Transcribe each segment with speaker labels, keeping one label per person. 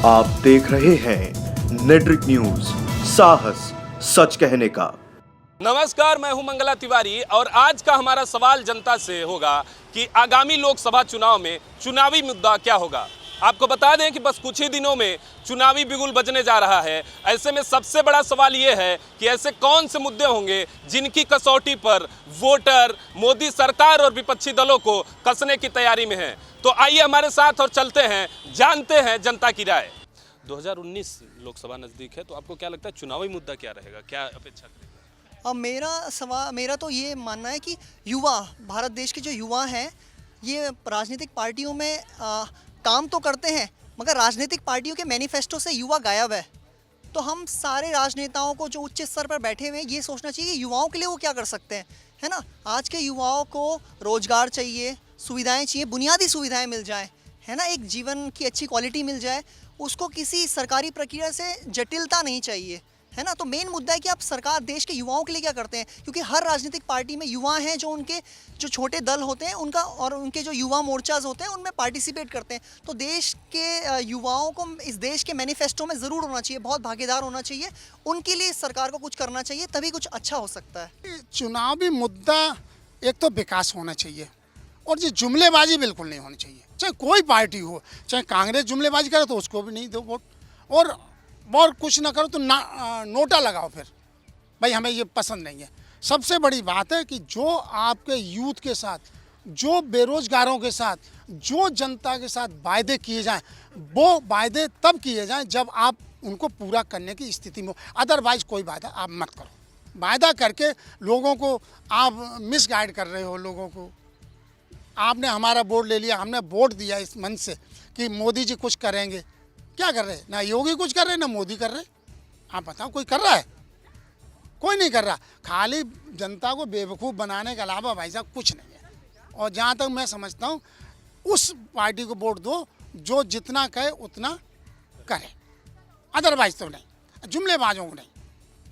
Speaker 1: आप देख रहे हैं नेट्रिक न्यूज, साहस सच कहने का।
Speaker 2: नमस्कार, मैं हूं मंगला तिवारी और आज का हमारा सवाल जनता से होगा कि आगामी लोकसभा चुनाव में चुनावी मुद्दा क्या होगा। आपको बता दें कि बस कुछ ही दिनों में चुनावी बिगुल बजने जा रहा है। ऐसे में सबसे बड़ा सवाल ये है कि ऐसे कौन से मुद्दे होंगे जिनकी कसौटी पर वोटर मोदी सरकार और विपक्षी दलों को कसने की तैयारी में हैं। तो आइए हमारे साथ और चलते हैं, जानते हैं जनता की राय। 2019 लोकसभा नज़दीक है, तो आपको क्या लगता है चुनावी मुद्दा क्या रहेगा, क्या अपेक्षा करेंगे?
Speaker 3: मेरा तो ये मानना है कि युवा, भारत देश के जो युवा हैं, ये राजनीतिक पार्टियों में काम तो करते हैं, मगर राजनीतिक पार्टियों के मैनिफेस्टो से युवा गायब है। तो हम सारे राजनेताओं को जो उच्च स्तर पर बैठे हुए हैं, ये सोचना चाहिए कि युवाओं के लिए वो क्या कर सकते हैं, है ना। आज के युवाओं को रोजगार चाहिए, सुविधाएं चाहिए, बुनियादी सुविधाएं मिल जाएं, है ना, एक जीवन की अच्छी क्वालिटी मिल जाए। उसको किसी सरकारी प्रक्रिया से जटिलता नहीं चाहिए, है ना। तो मेन मुद्दा है कि आप सरकार देश के युवाओं के लिए क्या करते हैं, क्योंकि हर राजनीतिक पार्टी में युवा हैं जो उनके जो छोटे दल होते हैं उनका और उनके जो युवा मोर्चाज होते हैं उनमें पार्टिसिपेट करते हैं। तो देश के युवाओं को इस देश के मैनिफेस्टो में ज़रूर होना चाहिए, बहुत भागीदार होना चाहिए। उनके लिए सरकार को कुछ करना चाहिए, तभी कुछ अच्छा हो सकता है।
Speaker 4: चुनावी मुद्दा एक तो विकास होना चाहिए और ये जुमलेबाजी बिल्कुल नहीं होनी चाहिए। चाहे कोई पार्टी हो, चाहे कांग्रेस जुमलेबाजी करे तो उसको भी नहीं दो वोट, और कुछ ना करो तो नोटा लगाओ फिर, भाई हमें ये पसंद नहीं है। सबसे बड़ी बात है कि जो आपके यूथ के साथ, जो बेरोजगारों के साथ, जो जनता के साथ वायदे किए जाएं, वो वायदे तब किए जाएं जब आप उनको पूरा करने की स्थिति में हो। अदरवाइज कोई वायदा आप मत करो। वायदा करके लोगों को आप मिसगाइड कर रहे हो। लोगों को आपने हमारा वोट ले लिया, हमने वोट दिया इस मन से कि मोदी जी कुछ करेंगे। क्या कर रहे हैं? ना योगी कुछ कर रहे हैं, ना मोदी कर रहे। आप बताओ कोई कर रहा है? कोई नहीं कर रहा। खाली जनता को बेवकूफ़ बनाने के अलावा भाई साहब कुछ नहीं है। और जहाँ तक मैं समझता हूँ, उस पार्टी को वोट दो जो जितना कहे उतना करे, अदरवाइज तो नहीं। जुमलेबाजों को नहीं,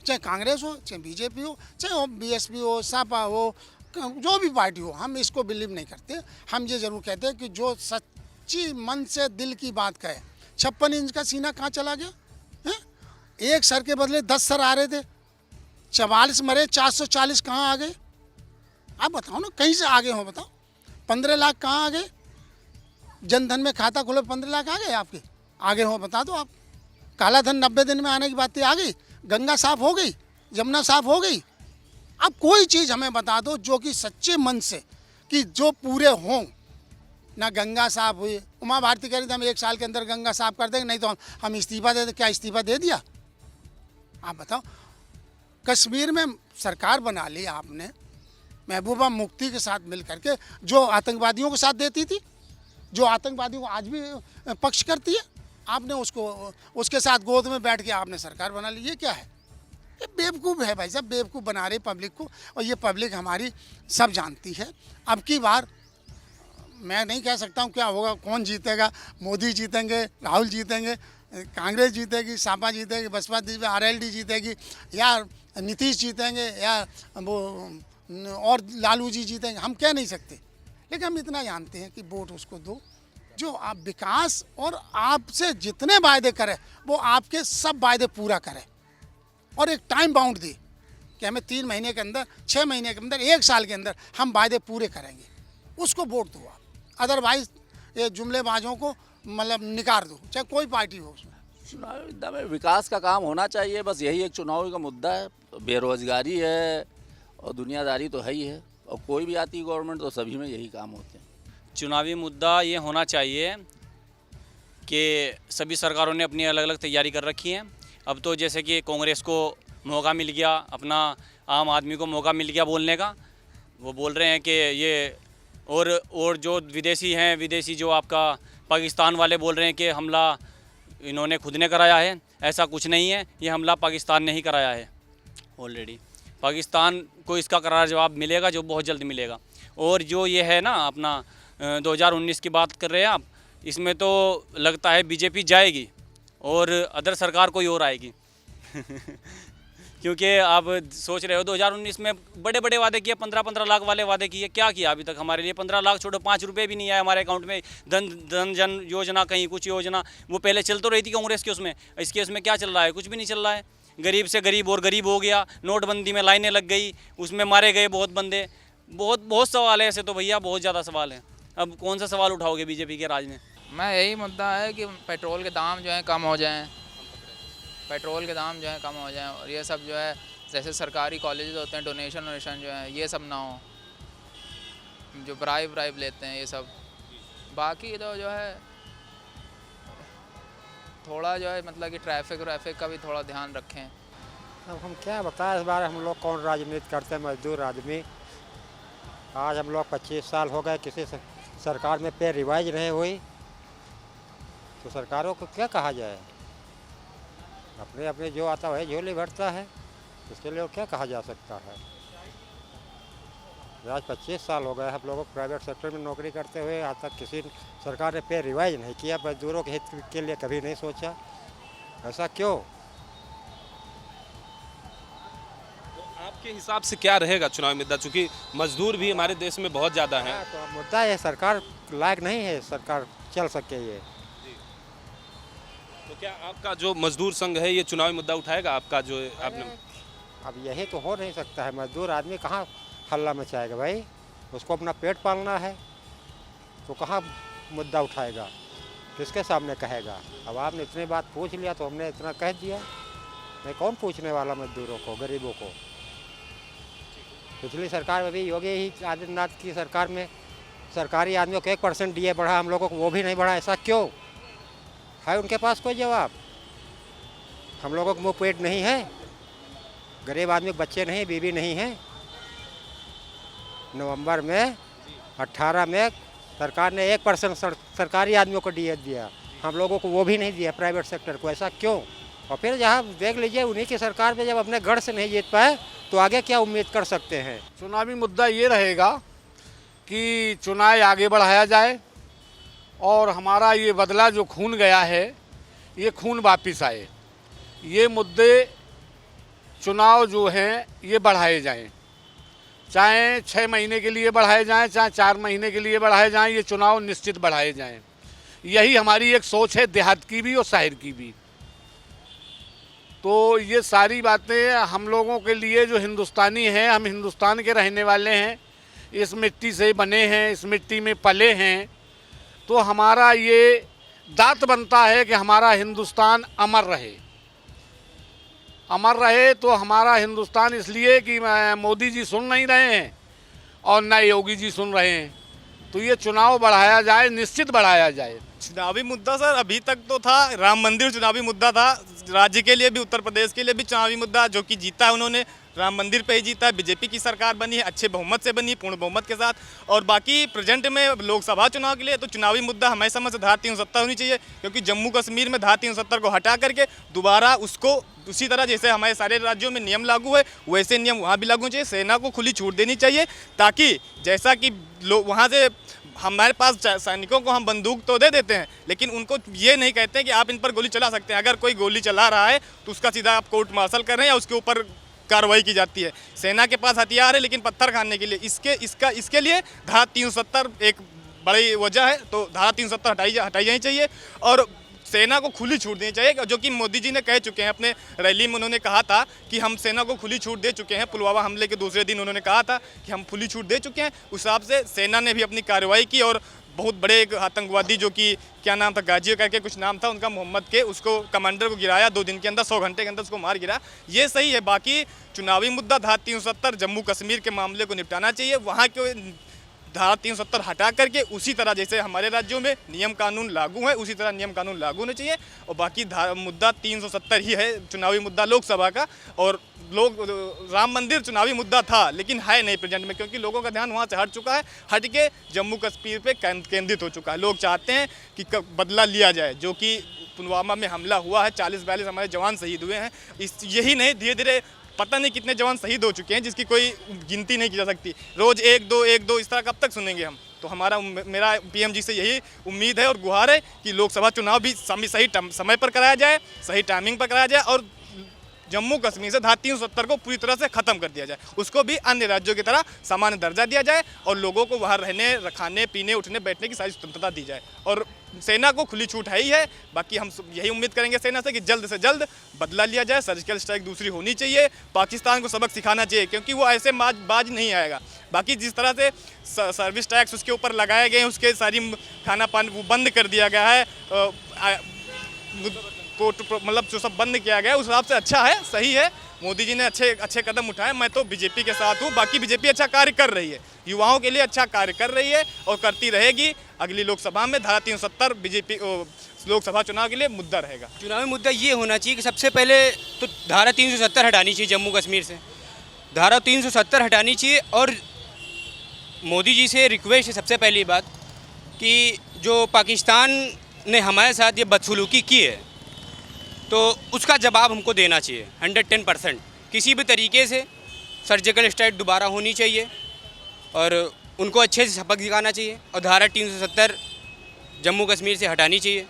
Speaker 4: चाहे कांग्रेस हो, चाहे बीजेपी हो, चाहे बीएसपी हो, सपा हो, जो भी पार्टी हो, हम इसको बिलीव नहीं करते। हम ये ज़रूर कहते हैं कि जो सच्ची मन से दिल की बात कहे। 56 इंच का सीना कहाँ चला गया है? एक सर के बदले 10 सर आ रहे थे, 44 मरे, 440 कहाँ आ गए? आप बताओ ना, कहीं से आगे हो बताओ। 15 लाख कहाँ आ गए? जनधन में खाता खोलो, 15 लाख आ गए आपके? आगे हो बता दो आप। काला धन 90 दिन में आने की बातें आ गई। गंगा साफ हो गई, यमुना साफ हो गई। अब कोई चीज़ हमें बता दो जो कि सच्चे मन से, कि जो पूरे हों। ना गंगा साफ हुई। उमा भारती कह रही थी हम 1 साल के अंदर गंगा साफ कर देंगे, नहीं तो हम इस्तीफा दे दें। क्या इस्तीफा दे दिया? आप बताओ। कश्मीर में सरकार बना ली आपने महबूबा मुफ्ती के साथ मिल करके, जो आतंकवादियों के साथ देती थी, जो आतंकवादियों को आज भी पक्ष करती है, आपने उसके साथ गोद में बैठ के आपने सरकार बना ली। ये क्या है? ये बेवकूफ़ है भाई साहब, बेवकूफ़ बना रहे पब्लिक को। और ये पब्लिक हमारी सब जानती है। अब की बार मैं नहीं कह सकता हूँ क्या होगा, कौन जीतेगा। मोदी जीतेंगे, राहुल जीतेंगे, कांग्रेस जीतेगी, सपा जीतेगी, बसपा जीतेगी, आरएलडी जीतेगी, या नीतीश जीतेंगे, या वो और लालू जी जीतेंगे। हम कह नहीं सकते, लेकिन हम इतना जानते हैं कि वोट उसको दो जो आप विकास और आपसे जितने वायदे करे वो आपके सब वायदे पूरा करे, और एक टाइम बाउंड दे कि हमें 3 महीने के अंदर, 6 महीने के अंदर, 1 साल के अंदर हम वायदे पूरे करेंगे। उसको वोट दो आप। अदरवाइज ये जुमलेबाजों को मतलब निकाल दो, चाहे कोई पार्टी हो। उसमें
Speaker 5: चुनावी मुद्दा में विकास का काम होना चाहिए, बस यही एक चुनावी का मुद्दा है। बेरोजगारी है और दुनियादारी तो है ही है, और कोई भी आती गवर्नमेंट तो सभी में यही काम होते हैं।
Speaker 6: चुनावी मुद्दा ये होना चाहिए कि सभी सरकारों ने अपनी अलग अलग तैयारी कर रखी है। अब तो जैसे कि कांग्रेस को मौका मिल गया, अपना आम आदमी को मौका मिल गया बोलने का। वो बोल रहे हैं कि ये और जो विदेशी जो आपका पाकिस्तान वाले बोल रहे हैं कि हमला इन्होंने खुद ने कराया है। ऐसा कुछ नहीं है, ये हमला पाकिस्तान ने ही कराया है। ऑलरेडी पाकिस्तान को इसका करारा जवाब मिलेगा, जो बहुत जल्द मिलेगा। और जो ये है ना अपना 2019 की बात कर रहे हैं आप, इसमें तो लगता है बीजेपी जाएगी और अदर सरकार कोई और आएगी। क्योंकि आप सोच रहे हो 2019 में बड़े बड़े वादे किए, 15-15 लाख वाले वादे किए, क्या किया अभी तक हमारे लिए? 15 लाख छोड़ो, 5 रुपये भी नहीं आए हमारे अकाउंट में। धन जन योजना, कहीं कुछ योजना वो पहले चल तो रही थी कांग्रेस के उसमें, इसके उसमें क्या चल रहा है? कुछ भी नहीं चल रहा है। गरीब से गरीब और गरीब हो गया, नोटबंदी में लाइनें लग गई, उसमें मारे गए बहुत बंदे। बहुत सवाल है ऐसे तो भैया, बहुत ज़्यादा सवाल है। अब कौन सा सवाल उठाओगे बीजेपी के राज में?
Speaker 7: मैं यही मुद्दा है कि पेट्रोल के दाम जो है कम हो जाएं, पेट्रोल के दाम जो है कम हो जाएं, और ये सब जो है जैसे सरकारी कॉलेजेस होते हैं, डोनेशन जो है ये सब ना हो, जो ब्राइब लेते हैं ये सब। बाकी तो जो है थोड़ा जो है मतलब कि ट्रैफिक का भी थोड़ा ध्यान रखें।
Speaker 8: अब हम क्या बताएं इस बारे, हम लोग कौन राजनीति करते हैं, मजदूर आदमी। आज हम लोग 25 साल हो गए किसी सरकार में पे रिवाइज नहीं हुई, तो सरकारों को क्या कहा जाए? अपने अपने जो आता है झोली भरता है, इसके लिए क्या कहा जा सकता है? आज 25 साल हो गए हम लोगों को प्राइवेट सेक्टर में नौकरी करते हुए, आज तक किसी सरकार ने पे रिवाइज नहीं किया, मजदूरों के हित के लिए कभी नहीं सोचा। ऐसा क्यों?
Speaker 2: आपके हिसाब से क्या रहेगा चुनावी मुद्दा, चूंकि मजदूर भी हमारे देश में बहुत ज़्यादा हैं?
Speaker 8: तो मुद्दा है सरकार लायक नहीं है, सरकार चल सके ये।
Speaker 2: तो क्या आपका जो मजदूर संघ है ये चुनावी मुद्दा उठाएगा आपका जो आपने?
Speaker 8: अब यही तो हो नहीं सकता है, मजदूर आदमी कहाँ हल्ला मचाएगा भाई? उसको अपना पेट पालना है तो कहाँ मुद्दा उठाएगा, किसके सामने कहेगा? अब आपने इतनी बात पूछ लिया तो हमने इतना कह दिया, मैं कौन पूछने वाला मजदूरों को, गरीबों को? पिछली सरकार में भी योगी ही आदित्यनाथ की सरकार में सरकारी आदमियों को 1% DA बढ़ा, हम लोगों को वो भी नहीं बढ़ा। ऐसा क्यों है? उनके पास कोई जवाब? हम लोगों को मुँह पेट नहीं है, गरीब आदमी बच्चे नहीं, बीवी नहीं है। नवंबर में 18 में सरकार ने 1% सरकारी आदमियों को DA दिया, हम लोगों को वो भी नहीं दिया, प्राइवेट सेक्टर को। ऐसा क्यों? और फिर जहाँ देख लीजिए उन्हीं की सरकार में जब अपने गढ़ से नहीं जीत पाए तो आगे क्या उम्मीद कर सकते हैं?
Speaker 4: चुनावी मुद्दा ये रहेगा कि चुनाव आगे बढ़ाया जाए और हमारा ये बदला जो खून गया है ये खून वापस आए। ये मुद्दे चुनाव जो हैं ये बढ़ाए जाएं, चाहे 6 महीने के लिए बढ़ाए जाएं, चाहे 4 महीने के लिए बढ़ाए जाएं, ये चुनाव निश्चित बढ़ाए जाएं। यही हमारी एक सोच है, देहात की भी और शहर की भी। तो ये सारी बातें हम लोगों के लिए जो हिंदुस्तानी हैं, हम हिंदुस्तान के रहने वाले हैं, इस मिट्टी से बने हैं, इस मिट्टी में पले हैं, तो हमारा ये दात बनता है कि हमारा हिंदुस्तान अमर रहे। अमर रहे तो हमारा हिंदुस्तान इसलिए कि मोदी जी सुन नहीं रहे हैं और न योगी जी सुन रहे हैं, तो ये चुनाव बढ़ाया जाए, निश्चित बढ़ाया जाए।
Speaker 9: चुनावी मुद्दा सर अभी तक तो था, राम मंदिर चुनावी मुद्दा था, राज्य के लिए भी, उत्तर प्रदेश के लिए भी चुनावी मुद्दा, जो कि जीता है उन्होंने राम मंदिर पे ही जीता है। बीजेपी की सरकार बनी है, अच्छे बहुमत से बनी, पूर्ण बहुमत के साथ। और बाकी प्रेजेंट में लोकसभा चुनाव के लिए तो चुनावी मुद्दा हमें समझ से धारा 370 होनी चाहिए, क्योंकि जम्मू कश्मीर में धारा 370 को हटा करके दोबारा उसको उसी तरह जैसे हमारे सारे राज्यों में नियम लागू है वैसे नियम वहाँ भी लागू चाहिए। सेना को खुली छूट देनी चाहिए, ताकि जैसा कि लोग वहाँ से हमारे पास सैनिकों को हम बंदूक तो दे देते हैं, लेकिन उनको ये नहीं कहते हैं कि आप इन पर गोली चला सकते हैं। अगर कोई गोली चला रहा है तो उसका सीधा आप कोर्ट मार्शल कर रहे हैं या उसके ऊपर कार्रवाई की जाती है। सेना के पास हथियार है लेकिन पत्थर खाने के लिए इसके लिए धारा 370 एक बड़ी वजह है। तो धारा 370 हटाई जानी चाहिए और सेना को खुली छूट देनी चाहिए, जो कि मोदी जी ने कह चुके हैं अपने रैली में। उन्होंने कहा था कि हम सेना को खुली छूट दे चुके हैं। पुलवामा हमले के दूसरे दिन उन्होंने कहा था कि हम खुली छूट दे चुके हैं। उस हिसाब से सेना ने भी अपनी कार्रवाई की और बहुत बड़े एक आतंकवादी, जो कि क्या नाम था, गाजी करके कुछ नाम था उनका, मोहम्मद के, उसको कमांडर को गिराया 2 दिन के अंदर, 100 घंटे के अंदर उसको मार गिरा। ये सही है। बाकी चुनावी मुद्दा धारा 370 जम्मू कश्मीर के मामले को निपटाना चाहिए। वहाँ के धारा 370 हटा करके उसी तरह जैसे हमारे राज्यों में नियम कानून लागू है उसी तरह नियम कानून लागू होने चाहिए। और बाकी मुद्दा 370 ही है चुनावी मुद्दा लोकसभा का। और राम मंदिर चुनावी मुद्दा था लेकिन है नहीं प्रेजेंट में, क्योंकि लोगों का ध्यान वहाँ से हट चुका है, हट के जम्मू कश्मीर पे केंद्रित हो चुका है। लोग चाहते हैं कि बदला लिया जाए, जो कि पुलवामा में हमला हुआ है, 40-42 हमारे जवान शहीद हुए हैं। यही नहीं, धीरे धीरे पता नहीं कितने जवान शहीद हो चुके हैं जिसकी कोई गिनती नहीं की जा सकती। रोज़ 1-2 इस तरह कब तक सुनेंगे हम? तो मेरा पीएम जी से यही उम्मीद है और गुहार है कि लोकसभा चुनाव भी सही समय पर कराया जाए, सही टाइमिंग पर कराया जाए और जम्मू कश्मीर से धारा 370 को पूरी तरह से खत्म कर दिया जाए, उसको भी अन्य राज्यों की तरह सामान्य दर्जा दिया जाए और लोगों को वहाँ रहने, खाने पीने, उठने बैठने की सारी स्वतंत्रता दी जाए। और सेना को खुली छूट है ही है। बाकी हम यही उम्मीद करेंगे सेना से कि जल्द से जल्द बदला लिया जाए। सर्जिकल स्ट्राइक दूसरी होनी चाहिए। पाकिस्तान को सबक सिखाना चाहिए, क्योंकि वो ऐसे बाज नहीं आएगा। बाकी जिस तरह से सर्विस टैक्स उसके ऊपर लगाए गए हैं, उसके सारी खाना पानी वो बंद कर दिया गया है, मतलब जो सब बंद किया गया है, उस हिसाब से अच्छा है, सही है। मोदी जी ने अच्छे कदम उठाए। मैं तो बीजेपी के साथ हूँ। बाकी बीजेपी अच्छा कार्य कर रही है, युवाओं के लिए अच्छा कार्य कर रही है और करती रहेगी। अगली लोकसभा में धारा 370 बीजेपी लोकसभा चुनाव के लिए मुद्दा रहेगा।
Speaker 10: चुनावी मुद्दा ये होना चाहिए कि सबसे पहले तो धारा 370 हटानी चाहिए जम्मू कश्मीर से। धारा 370 हटानी चाहिए और मोदी जी से रिक्वेस्ट है सबसे पहली बात कि जो पाकिस्तान ने हमारे साथ ये बदसलूकी की है तो उसका जवाब हमको देना चाहिए 110%। किसी भी तरीके से सर्जिकल स्ट्राइक दोबारा होनी चाहिए और उनको अच्छे से सबक सिखाना चाहिए और धारा 370 जम्मू कश्मीर से हटानी चाहिए।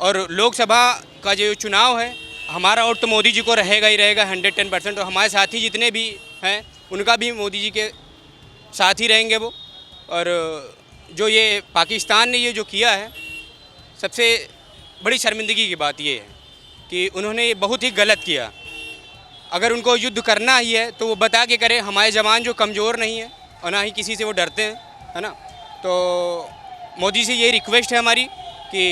Speaker 10: और लोकसभा का जो चुनाव है हमारा वोट तो मोदी जी को रहेगा ही रहेगा 110%। और हमारे साथी जितने भी हैं उनका भी मोदी जी के साथ ही रहेंगे वो। और जो ये पाकिस्तान ने ये जो किया है, सबसे बड़ी शर्मिंदगी की बात ये है कि उन्होंने ये बहुत ही गलत किया। अगर उनको युद्ध करना ही है तो वो बता के करें। हमारे जवान जो कमज़ोर नहीं है और ना ही किसी से वो डरते हैं, है ना। तो मोदी से ये रिक्वेस्ट है हमारी कि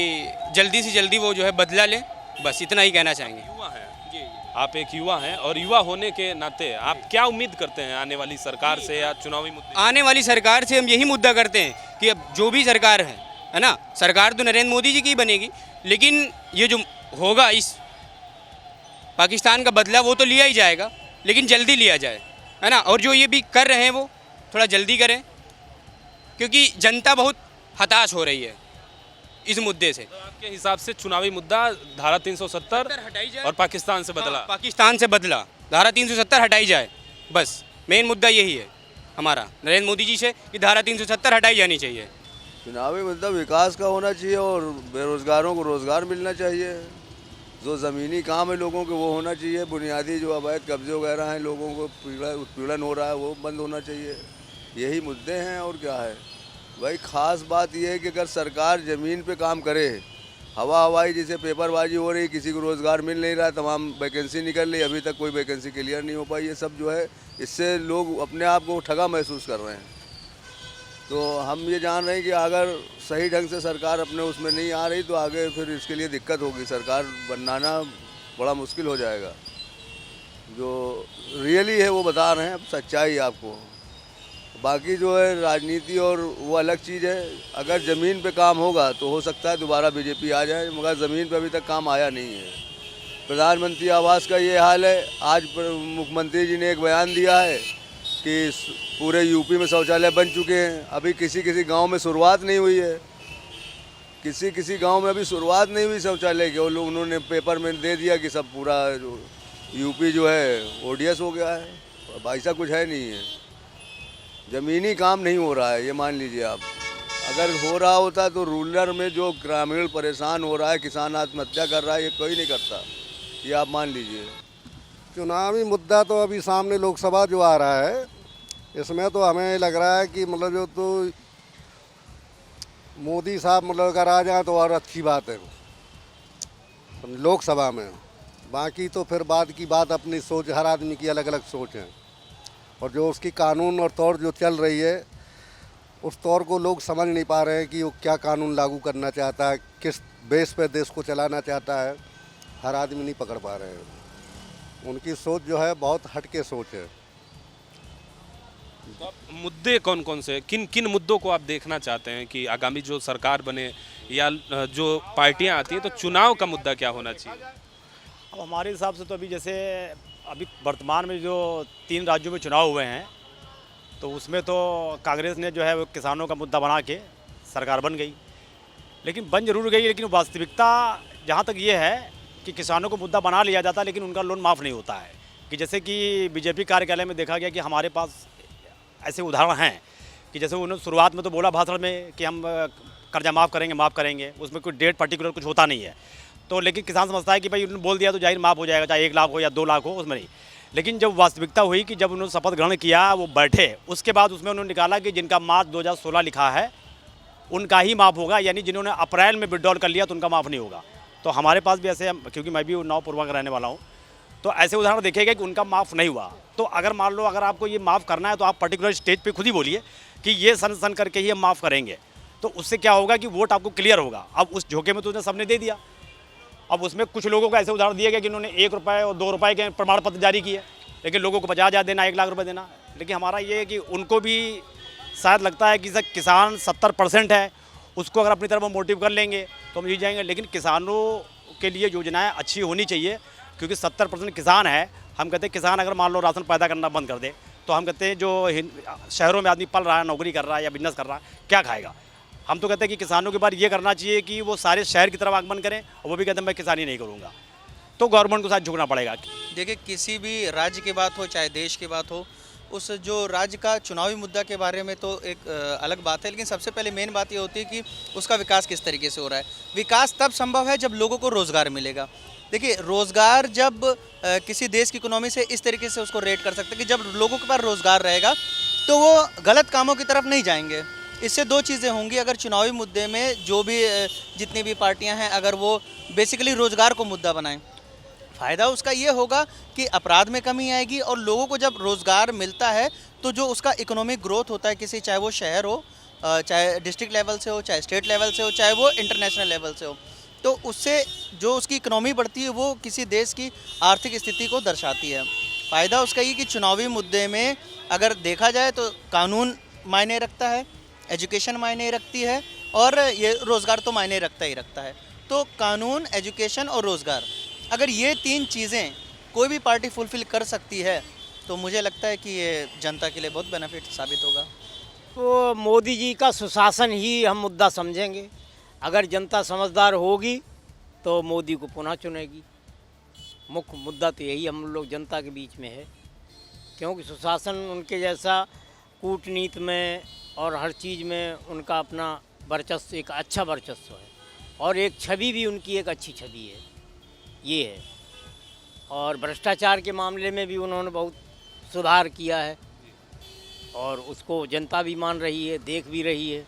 Speaker 10: जल्दी से जल्दी वो जो है बदला लें, बस इतना ही कहना चाहेंगे।
Speaker 2: युवा है जी, आप एक युवा हैं और युवा होने के नाते आप क्या उम्मीद करते हैं आने वाली सरकार से या चुनावी मुद्दे?
Speaker 10: आने वाली सरकार से हम यही मुद्दा करते हैं कि अब जो भी सरकार है ना, सरकार तो नरेंद्र मोदी जी की ही बनेगी, लेकिन ये जो होगा इस पाकिस्तान का बदला वो तो लिया ही जाएगा, लेकिन जल्दी लिया जाए, है ना। और जो ये भी कर रहे हैं वो थोड़ा जल्दी करें, क्योंकि जनता बहुत हताश हो रही है इस मुद्दे से।
Speaker 2: तो आपके हिसाब से चुनावी मुद्दा धारा 370
Speaker 10: हटाई जाए
Speaker 2: और पाकिस्तान से बदला?
Speaker 10: हाँ, पाकिस्तान से बदला, धारा 370 हटाई जाए, बस मेन मुद्दा यही है हमारा नरेंद्र मोदी जी से कि धारा 370 हटाई जानी चाहिए।
Speaker 11: चुनावी मुद्दा विकास का होना चाहिए और बेरोज़गारों को रोज़गार मिलना चाहिए। जो ज़मीनी काम है लोगों के वो होना चाहिए। बुनियादी जो अवैध कब्जे वगैरह हैं, लोगों को उत्पीड़न हो रहा है, वो बंद होना चाहिए। यही मुद्दे हैं और क्या है भाई। ख़ास बात यह है कि अगर सरकार ज़मीन पे काम करे, हवाई जैसे पेपरबाजी हो रही, किसी को रोज़गार मिल नहीं रहा, तमाम वैकेंसी निकल रही, अभी तक कोई वैकेंसी क्लियर नहीं हो पाई, ये सब जो है इससे लोग अपने आप को ठगा महसूस कर रहे हैं। तो हम ये जान रहे हैं कि अगर सही ढंग से सरकार अपने उसमें नहीं आ रही तो आगे फिर इसके लिए दिक्कत होगी। सरकार बनाना बड़ा मुश्किल हो जाएगा। जो रियली है वो बता रहे हैं, अब सच्चाई आपको। बाकी जो है राजनीति और वो अलग चीज़ है। अगर ज़मीन पे काम होगा तो हो सकता है दोबारा बीजेपी आ जाए, मगर ज़मीन पे अभी तक काम आया नहीं है। प्रधानमंत्री आवास का ये हाल है। आज मुख्यमंत्री जी ने एक बयान दिया है कि पूरे यूपी में शौचालय बन चुके हैं। अभी किसी किसी गांव में शुरुआत नहीं हुई है, किसी गांव में अभी शुरुआत नहीं हुई शौचालय की। और लोग उन्होंने पेपर में दे दिया कि सब पूरा यूपी जो है ओडीएस हो गया है। अब ऐसा कुछ है नहीं है, ज़मीनी काम नहीं हो रहा है, ये मान लीजिए आप। अगर हो रहा होता तो रूरल में जो ग्रामीण परेशान हो रहा है, किसान आत्महत्या कर रहा है, ये कोई नहीं करता, ये आप मान लीजिए।
Speaker 12: चुनावी मुद्दा तो अभी सामने लोकसभा जो आ रहा है, इसमें तो हमें लग रहा है कि मतलब जो तो मोदी साहब मतलब अगर आ जाए तो और अच्छी बात है लोकसभा में। बाकी तो फिर बाद की बात, अपनी सोच, हर आदमी की अलग अलग सोच है। और जो उसकी कानून और तौर जो चल रही है, उस तौर को लोग समझ नहीं पा रहे हैं कि वो क्या कानून लागू करना चाहता है, किस बेस पे देश को चलाना चाहता है। हर आदमी नहीं पकड़ पा रहे हैं। उनकी सोच जो है बहुत हटके सोच है।
Speaker 2: तो मुद्दे कौन कौन से, किन किन मुद्दों को आप देखना चाहते हैं कि आगामी जो सरकार बने या जो पार्टियां आती हैं तो चुनाव का मुद्दा क्या होना चाहिए?
Speaker 13: अब हमारे हिसाब से तो अभी जैसे अभी वर्तमान में जो 3 राज्यों में चुनाव हुए हैं तो उसमें तो कांग्रेस ने जो है वो किसानों का मुद्दा बना के सरकार बन गई, लेकिन बन जरूर गई, लेकिन वास्तविकता जहाँ तक ये है कि किसानों को मुद्दा बना लिया जाता है लेकिन उनका लोन माफ़ नहीं होता है। कि जैसे कि बीजेपी कार्यालय में देखा गया कि हमारे पास ऐसे उदाहरण हैं कि जैसे उन्होंने शुरुआत में तो बोला भाषण में कि हम कर्जा माफ़ करेंगे, उसमें कोई डेट पर्टिकुलर कुछ होता नहीं है। तो लेकिन किसान समझता है कि भाई उन्होंने बोल दिया तो जाहिर माफ़ हो जाएगा, चाहे 1 लाख हो या 2 लाख हो, उसमें नहीं। लेकिन जब वास्तविकता हुई कि जब उन्होंने शपथ ग्रहण किया, वो बैठे, उसके बाद उसमें उन्होंने निकाला कि जिनका मार्च 2016 लिखा है उनका ही माफ़ होगा, यानी जिन्होंने अप्रैल में विड्रॉल कर लिया तो उनका माफ़ नहीं होगा। तो हमारे पास भी ऐसे, क्योंकि मैं भी उन्नाव पूर्वा का रहने वाला हूँ, तो ऐसे उदाहरण देखेगा कि उनका माफ़ नहीं हुआ। तो अगर मान लो अगर आपको ये माफ़ करना है तो आप पर्टिकुलर स्टेज पे खुद ही बोलिए कि ये सन करके ही हम माफ़ करेंगे, तो उससे क्या होगा कि वोट आपको क्लियर होगा। अब उस झोंके में तो उसने सबने दे दिया। अब उसमें कुछ लोगों को ऐसे उदाहरण दिए गए कि उन्होंने 1 रुपये और 2 रुपये के प्रमाण पत्र जारी किए, लेकिन लोगों को 50,000 देना, 1 लाख रुपये देना। लेकिन हमारा ये है कि उनको भी शायद लगता है कि सर किसान 70% है, उसको अगर अपनी तरफ मोटिव कर लेंगे तो हम जीत जाएंगे। लेकिन किसानों के लिए योजनाएं अच्छी होनी चाहिए, क्योंकि 70% किसान है। हम कहते हैं किसान अगर मान लो राशन पैदा करना बंद कर दे तो हम कहते हैं जो शहरों में आदमी पल रहा है, नौकरी कर रहा है या बिजनेस कर रहा है, क्या खाएगा। हम तो कहते हैं कि किसानों के बार ये करना चाहिए कि वो सारे शहर की तरफ आगमन करें, और वो भी कहते हैं मैं किसानी नहीं करूँगा। तो गवर्नमेंट को साथ झुकना पड़ेगा।
Speaker 14: देखिए, किसी भी राज्य की बात हो चाहे देश की बात हो, उस जो राज्य का चुनावी मुद्दा के बारे में तो एक अलग बात है, लेकिन सबसे पहले मेन बात ये होती है कि उसका विकास किस तरीके से हो रहा है। विकास तब संभव है जब लोगों को रोज़गार मिलेगा। देखिए, रोज़गार जब किसी देश की इकोनॉमी से इस तरीके से उसको रेट कर सकते हैं कि जब लोगों के पास रोज़गार रहेगा तो वो गलत कामों की तरफ नहीं जाएंगे। इससे 2 चीज़ें होंगी, अगर चुनावी मुद्दे में जो भी जितनी भी पार्टियां हैं अगर वो बेसिकली रोज़गार को मुद्दा बनाएं, फ़ायदा उसका ये होगा कि अपराध में कमी आएगी, और लोगों को जब रोज़गार मिलता है तो जो उसका इकोनॉमिक ग्रोथ होता है किसी, चाहे वो शहर हो, चाहे डिस्ट्रिक्ट लेवल से हो, चाहे स्टेट लेवल से हो, चाहे वो इंटरनेशनल लेवल से हो, तो उससे जो उसकी इकोनॉमी बढ़ती है वो किसी देश की आर्थिक स्थिति को दर्शाती है। फ़ायदा उसका ये कि चुनावी मुद्दे में अगर देखा जाए तो कानून मायने रखता है, एजुकेशन मायने रखती है, और ये रोज़गार तो मायने रखता ही रखता है। तो कानून, एजुकेशन और रोज़गार, अगर ये 3 चीज़ें कोई भी पार्टी फुलफ़िल कर सकती है तो मुझे लगता है कि ये जनता के लिए बहुत बेनिफिट साबित होगा।
Speaker 15: तो मोदी जी का सुशासन ही हम मुद्दा समझेंगे। अगर जनता समझदार होगी तो मोदी को पुनः चुनेगी। मुख्य मुद्दा तो यही हम लोग जनता के बीच में है, क्योंकि सुशासन उनके जैसा कूटनीति में और हर चीज़ में उनका अपना वर्चस्व, एक अच्छा वर्चस्व है, और एक छवि भी उनकी एक अच्छी छवि है, ये है। और भ्रष्टाचार के मामले में भी उन्होंने बहुत सुधार किया है, और उसको जनता भी मान रही है, देख भी रही है,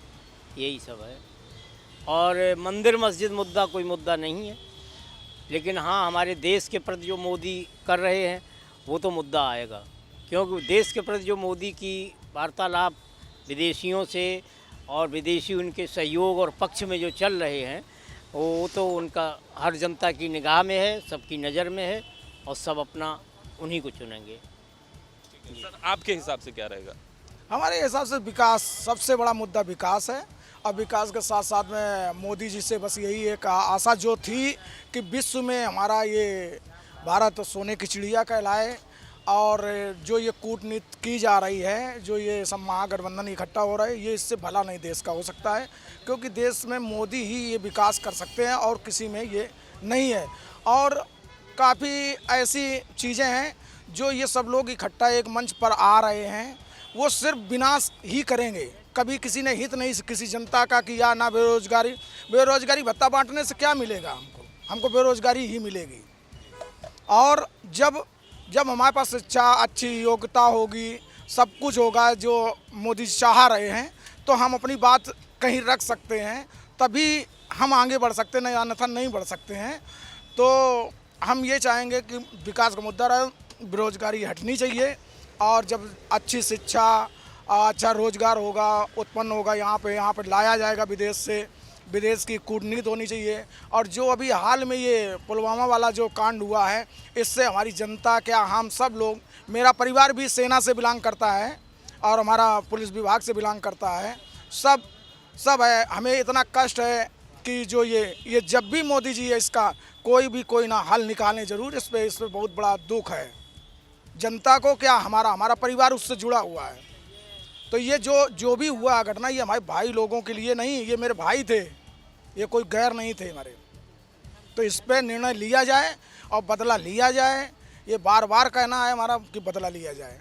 Speaker 15: यही सब है। और मंदिर मस्जिद मुद्दा कोई मुद्दा नहीं है, लेकिन हाँ, हमारे देश के प्रति जो मोदी कर रहे हैं वो तो मुद्दा आएगा, क्योंकि देश के प्रति जो मोदी की वार्तालाप विदेशियों से और विदेशी उनके सहयोग और पक्ष में जो चल रहे हैं वो तो उनका हर जनता की निगाह में है, सबकी नज़र में है, और सब अपना उन्हीं को चुनेंगे।
Speaker 2: सर, आपके हिसाब से क्या रहेगा?
Speaker 16: हमारे हिसाब से विकास, सबसे बड़ा मुद्दा विकास है। और विकास के साथ साथ में मोदी जी से बस यही एक आशा जो थी कि विश्व में हमारा ये भारत सोने की चिड़िया कहलाए, और जो ये कूटनीति की जा रही है, जो ये सब महागठबंधन इकट्ठा हो रहा है, ये इससे भला नहीं देश का हो सकता है, क्योंकि देश में मोदी ही ये विकास कर सकते हैं और किसी में ये नहीं है। और काफ़ी ऐसी चीज़ें हैं जो ये सब लोग इकट्ठा एक मंच पर आ रहे हैं, वो सिर्फ विनाश ही करेंगे। कभी किसी ने हित नहीं किसी जनता का किया, ना बेरोजगारी भत्ता बांटने से क्या मिलेगा हमको बेरोजगारी ही मिलेगी। और जब हमारे पास शिक्षा, अच्छी योग्यता होगी, सब कुछ होगा जो मोदी चाह रहे हैं, तो हम अपनी बात कहीं रख सकते हैं, तभी हम आगे बढ़ सकते हैं, नहीं अन्यथा नहीं बढ़ सकते हैं। तो हम ये चाहेंगे कि विकास का मुद्दा रहे, बेरोजगारी हटनी चाहिए, और जब अच्छी शिक्षा, अच्छा रोजगार होगा, उत्पन्न होगा, यहाँ पे लाया जाएगा विदेश से, विदेश की कूटनीति होनी चाहिए। और जो अभी हाल में ये पुलवामा वाला जो कांड हुआ है, इससे हमारी जनता, क्या हम सब लोग, मेरा परिवार भी सेना से बिलोंग करता है और हमारा पुलिस विभाग से बिलोंग करता है, सब है, हमें इतना कष्ट है कि जो ये जब भी मोदी जी है इसका कोई ना हल निकालें ज़रूर। इस पर बहुत बड़ा दुख है जनता को, क्या हमारा परिवार उससे जुड़ा हुआ है। तो ये जो भी हुआ घटना, ये हमारे भाई लोगों के लिए नहीं, ये मेरे भाई थे, ये कोई गैर नहीं थे हमारे। तो इस पर निर्णय लिया जाए और बदला लिया जाए, ये बार बार कहना है हमारा कि बदला लिया जाए।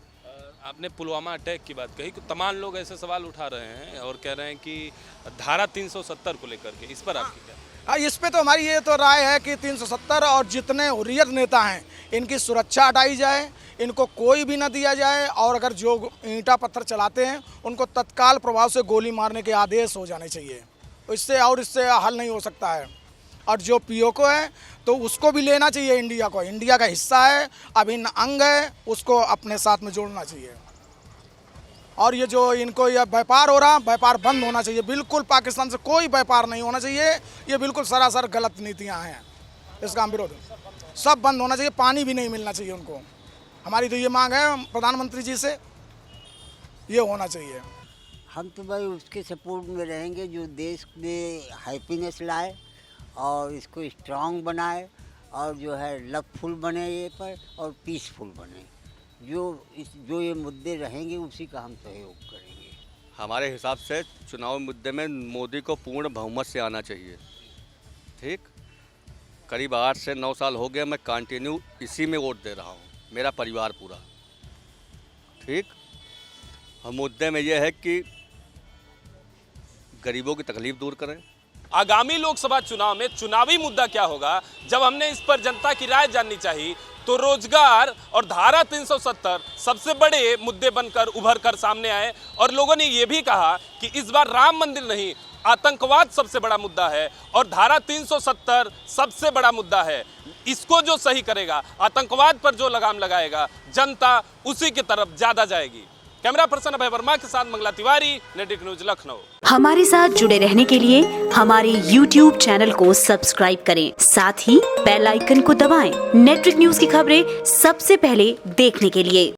Speaker 2: आपने पुलवामा अटैक की बात कही, तमाम लोग ऐसे सवाल उठा रहे हैं और कह रहे हैं कि धारा 370 को लेकर के, इस पर आपकी क्या?
Speaker 16: इस पे तो हमारी ये तो राय है कि 370 और जितने हुर्रियत नेता हैं इनकी सुरक्षा हटाई जाए, इनको कोई भी न दिया जाए, और अगर जो ईंटा पत्थर चलाते हैं उनको तत्काल प्रभाव से गोली मारने के आदेश हो जाने चाहिए। इससे हल नहीं हो सकता है। और जो पीओके है तो उसको भी लेना चाहिए, इंडिया को, इंडिया का हिस्सा है, अभिन्न अंग है, उसको अपने साथ में जोड़ना चाहिए। और ये जो इनको यह व्यापार हो रहा, व्यापार बंद होना चाहिए, बिल्कुल पाकिस्तान से कोई व्यापार नहीं होना चाहिए। ये बिल्कुल सरासर गलत नीतियाँ हैं, इसका हम विरोध, सब बंद होना चाहिए, पानी भी नहीं मिलना चाहिए उनको। हमारी तो ये मांग है प्रधानमंत्री जी से, ये होना चाहिए।
Speaker 17: हम तो भाई उसके सपोर्ट में रहेंगे जो देश में हैप्पीनेस लाए और इसको स्ट्रांग बनाए और जो है लवफुल बने ये पर और पीसफुल बने। जो ये मुद्दे रहेंगे उसी का हम सहयोग करेंगे।
Speaker 11: हमारे हिसाब से चुनाव मुद्दे में मोदी को पूर्ण बहुमत से आना चाहिए। ठीक, करीब 8 से 9 साल हो गया मैं कंटिन्यू इसी में वोट दे रहा हूँ, मेरा परिवार पूरा। ठीक, हम मुद्दे में यह है कि गरीबों की तकलीफ दूर करें।
Speaker 2: आगामी लोकसभा चुनाव में चुनावी मुद्दा क्या होगा, जब हमने इस पर जनता की राय जाननी चाहिए तो रोजगार और धारा 370 सबसे बड़े मुद्दे बनकर उभर कर सामने आए। और लोगों ने यह भी कहा कि इस बार राम मंदिर नहीं, आतंकवाद सबसे बड़ा मुद्दा है और धारा 370 सबसे बड़ा मुद्दा है। इसको जो सही करेगा, आतंकवाद पर जो लगाम लगाएगा, जनता उसी की तरफ ज्यादा जाएगी। कैमरा पर्सन अभय वर्मा के साथ मंगला तिवारी, नेटवर्क न्यूज लखनऊ।
Speaker 18: हमारे साथ जुड़े रहने के लिए हमारे YouTube चैनल को सब्सक्राइब करें, साथ ही बेल आइकन को दबाएं। नेटवर्क न्यूज की खबरें सबसे पहले देखने के लिए।